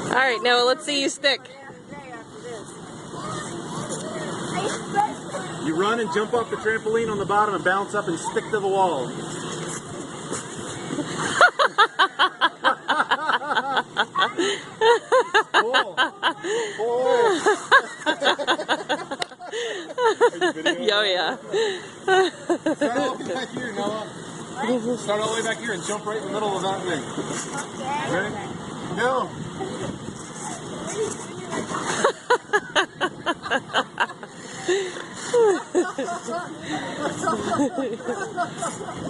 Alright, Noah, let's see you stick. You run and jump off the trampoline on the bottom and bounce up and stick to the wall. Cool. Cool. Oh, yeah. Start all the way back here, Noah. Start all the way back here and jump right in the middle of that thing. Ready? Go.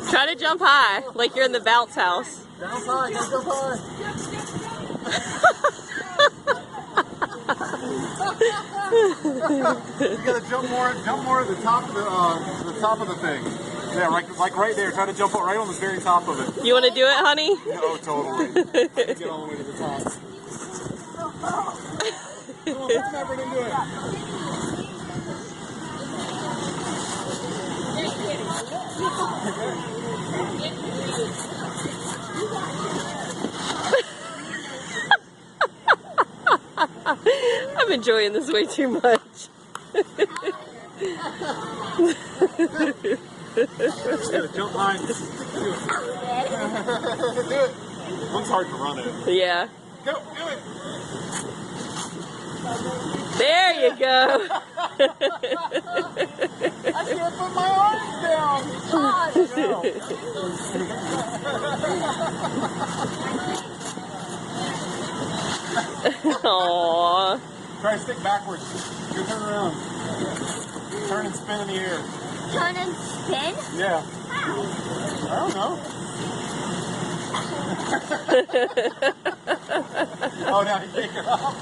Try to jump high, like you're in the bounce house. Bounce high, go jump high. You gotta jump more at the top of the thing. Yeah, like right there. Try to jump right on the very top of it. You want to do it, honey? Oh, totally. Get all the way to the top. Come on, put some effort into it. I'm enjoying this way too much. Just gotta jump high and do it. One's hard to run it. Yeah. Go, do it. There you go. I can't put my arms down. God, no. Aww. Try to stick backwards. Go turn around. Turn and spin in the air. Turn and spin? Yeah. How? I don't know. Oh, now you take it off.